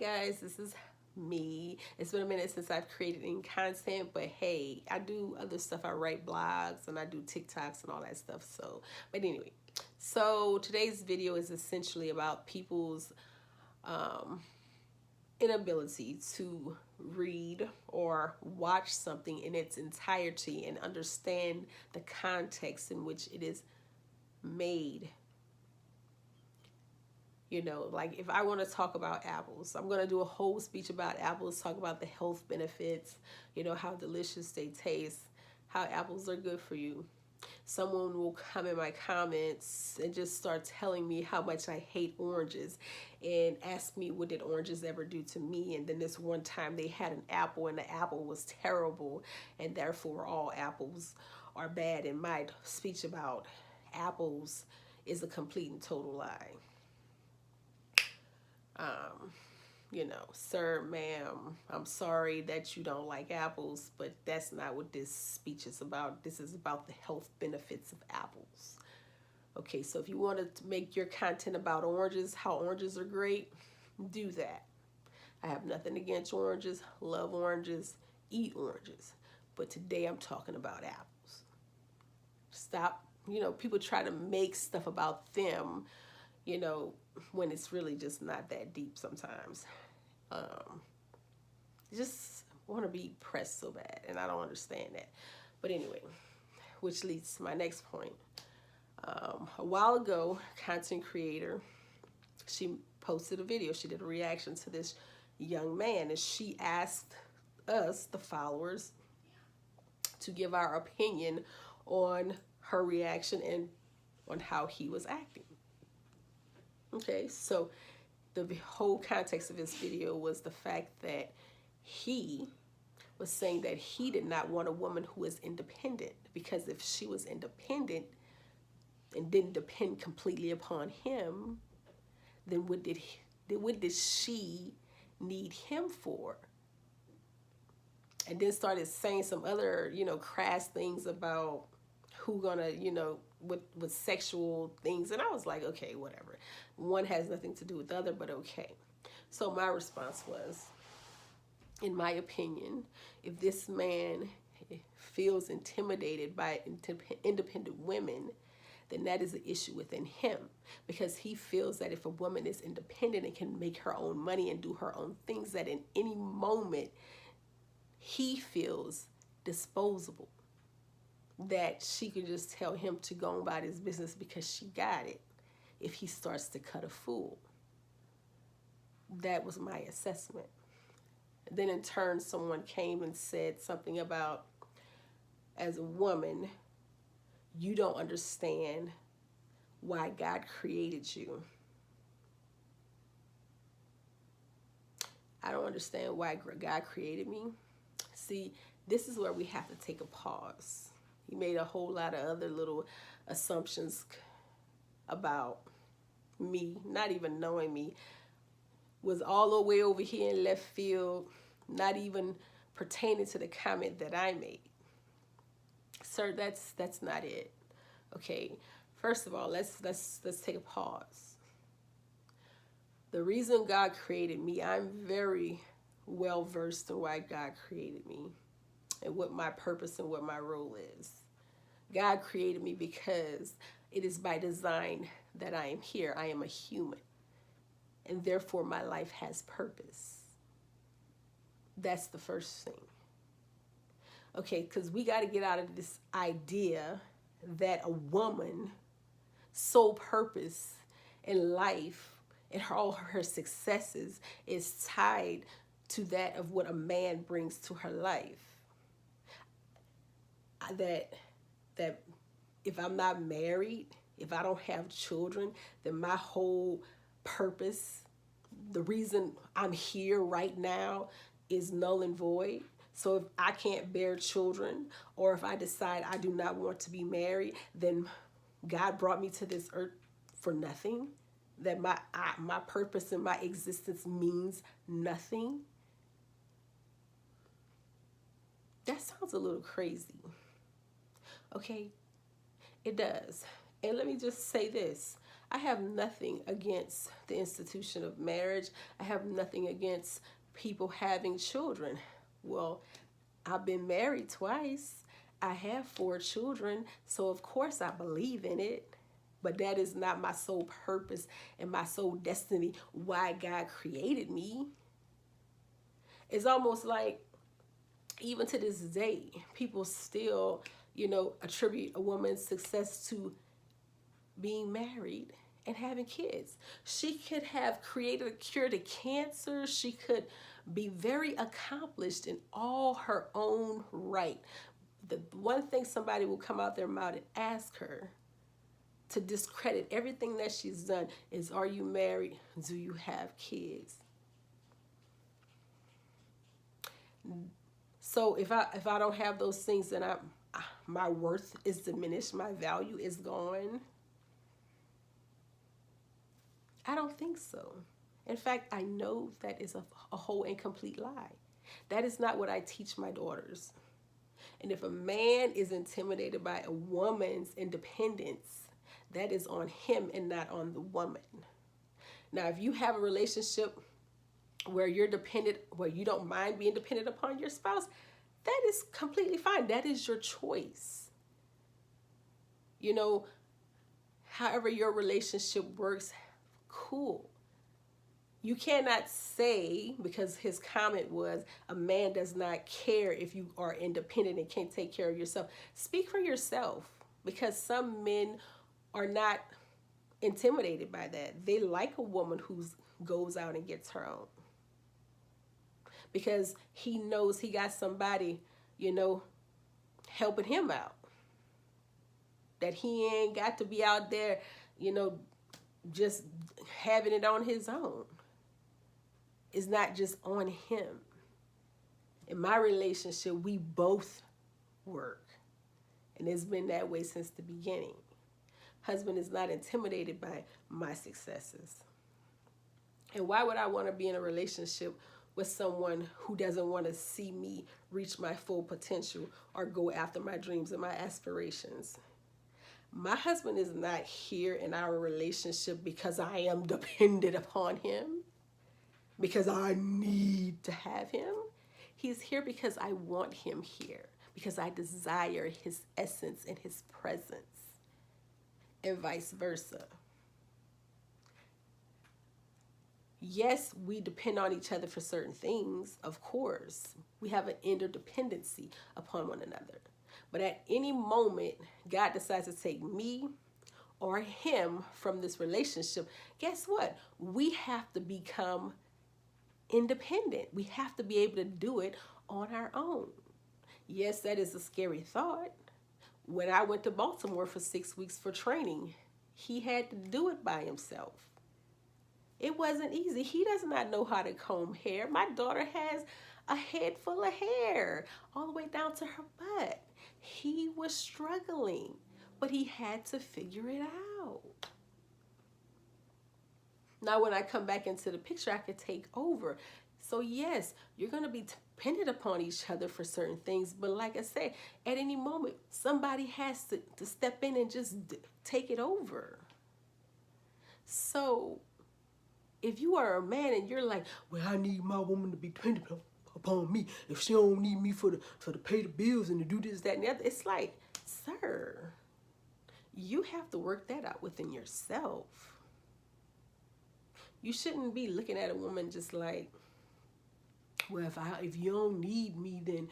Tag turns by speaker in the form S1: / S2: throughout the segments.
S1: guys, this is me. It's been a minute since I've created any content, but hey, I do other stuff. I write blogs and I do TikToks and all that stuff. But anyway, so today's video is essentially about people's inability to read or watch something in its entirety and understand the context in which it is made. You know, like if I want to talk about apples, I'm going to do a whole speech about apples, talk about the health benefits, you know, how delicious they taste, how apples are good for you. Someone will come in my comments and just start telling me how much I hate oranges and ask me what did oranges ever do to me. And then this one time they had an apple and the apple was terrible and therefore all apples are bad. And my speech about apples is a complete and total lie. You know, sir, ma'am, I'm sorry that you don't like apples, but that's not what this speech is about. This is about the health benefits of apples. Okay, so if you want to make your content about oranges, how oranges are great, do that. I have nothing against oranges, love oranges, eat oranges. But today I'm talking about apples. Stop, you know, people try to make stuff about them, you know, when it's really just not that deep sometimes. Just want to be pressed so bad, and I don't understand that. But anyway, which leads to my next point. A while ago, content creator, she posted a video. She did a reaction to this young man, and she asked us, the followers, to give our opinion on her reaction and on how he was acting. Okay, so the whole context of this video was the fact that he was saying that he did not want a woman who was independent, because if she was independent and didn't depend completely upon him, then what did she need him for? And then started saying some other, you know, crass things about who gonna, you know, with sexual things. And I was like, okay, whatever. One has nothing to do with the other, but okay. So my response was, in my opinion, if this man feels intimidated by independent women, then that is an issue within him, because he feels that if a woman is independent and can make her own money and do her own things, that in any moment he feels disposable, that she could just tell him to go about his business because she got it if he starts to cut a fool. That was my assessment. Then in turn, someone came and said something about, as a woman, you don't understand why God created you. I don't understand why God created me. See, this is where we have to take a pause. He made a whole lot of other little assumptions about me, not even knowing me, was all the way over here in left field, not even pertaining to the comment that I made. Sir, that's not it. Okay, first of all, let's take a pause. The reason God created me, I'm very well versed in why God created me and what my purpose and what my role is. God created me because it is by design that I am here. I am a human, and therefore my life has purpose. That's the first thing. Okay, because we got to get out of this idea that a woman's sole purpose in life and all her successes is tied to that of what a man brings to her life. That if I'm not married, if I don't have children, then my whole purpose, the reason I'm here right now, is null and void. So if I can't bear children, or if I decide I do not want to be married, then God brought me to this earth for nothing? That my purpose and my existence means nothing? That sounds a little crazy. Okay, it does. And let me just say this. I have nothing against the institution of marriage. I have nothing against people having children. Well, I've been married twice. I have 4 children, so of course I believe in it. But that is not my sole purpose and my sole destiny why God created me. It's almost like, even to this day, people still, attribute a woman's success to being married and having kids. She could have created a cure to cancer. She could be very accomplished in all her own right. The one thing somebody will come out their mouth and ask her to discredit everything that she's done is, are you married? Do you have kids? So if I don't have those things, then my worth is diminished, my value is gone. I don't think so. In fact, I know that is a whole and complete lie. That is not what I teach my daughters. And if a man is intimidated by a woman's independence, that is on him and not on the woman. Now, if you have a relationship where you're dependent, where you don't mind being dependent upon your spouse, that is completely fine. That is your choice. However your relationship works, cool. You cannot say, because his comment was, a man does not care if you are independent and can't take care of yourself. Speak for yourself, because some men are not intimidated by that. They like a woman who goes out and gets her own, because he knows he got somebody, helping him out. That he ain't got to be out there, just having it on his own. It's not just on him. In my relationship, we both work. And it's been that way since the beginning. Husband is not intimidated by my successes. And why would I want to be in a relationship with someone who doesn't want to see me reach my full potential or go after my dreams and my aspirations? My husband is not here in our relationship because I am dependent upon him, because I need to have him. He's here because I want him here, because I desire his essence and his presence, and vice versa. Yes, we depend on each other for certain things, of course. We have an interdependency upon one another. But at any moment, God decides to take me or him from this relationship. Guess what? We have to become independent. We have to be able to do it on our own. Yes, that is a scary thought. When I went to Baltimore for 6 weeks for training, he had to do it by himself. It wasn't easy. He does not know how to comb hair. My daughter has a head full of hair all the way down to her butt. He was struggling, but he had to figure it out. Now, when I come back into the picture, I could take over. So yes, you're going to be dependent upon each other for certain things. But like I said, at any moment, somebody has to step in and just take it over. So if you are a man and you're like, well, I need my woman to be dependent upon me. If she don't need me for to pay the bills and to do this, that, and the other, it's like, sir, you have to work that out within yourself. You shouldn't be looking at a woman just like, well, if you don't need me, then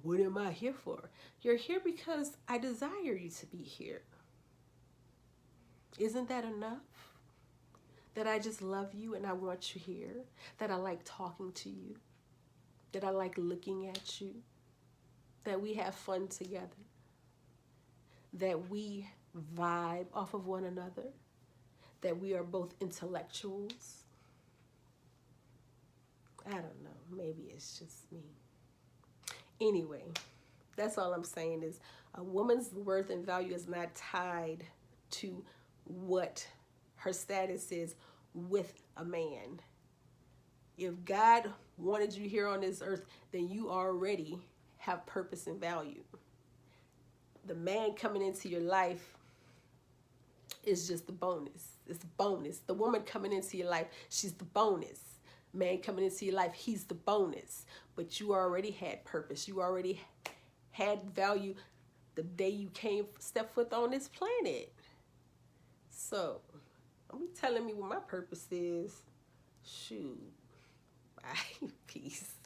S1: what am I here for? You're here because I desire you to be here. Isn't that enough? That I just love you and I want you here. That I like talking to you. That I like looking at you. That we have fun together. That we vibe off of one another. That we are both intellectuals. I don't know. Maybe it's just me. Anyway, that's all I'm saying is a woman's worth and value is not tied to what her status is with a man. If God wanted you here on this earth, then you already have purpose and value. The man coming into your life is just the bonus. It's a bonus. The woman coming into your life, she's the bonus. Man coming into your life, he's the bonus. But you already had purpose. You already had value the day you step foot on this planet. So, don't be telling me what my purpose is. Shoot. Bye. Peace.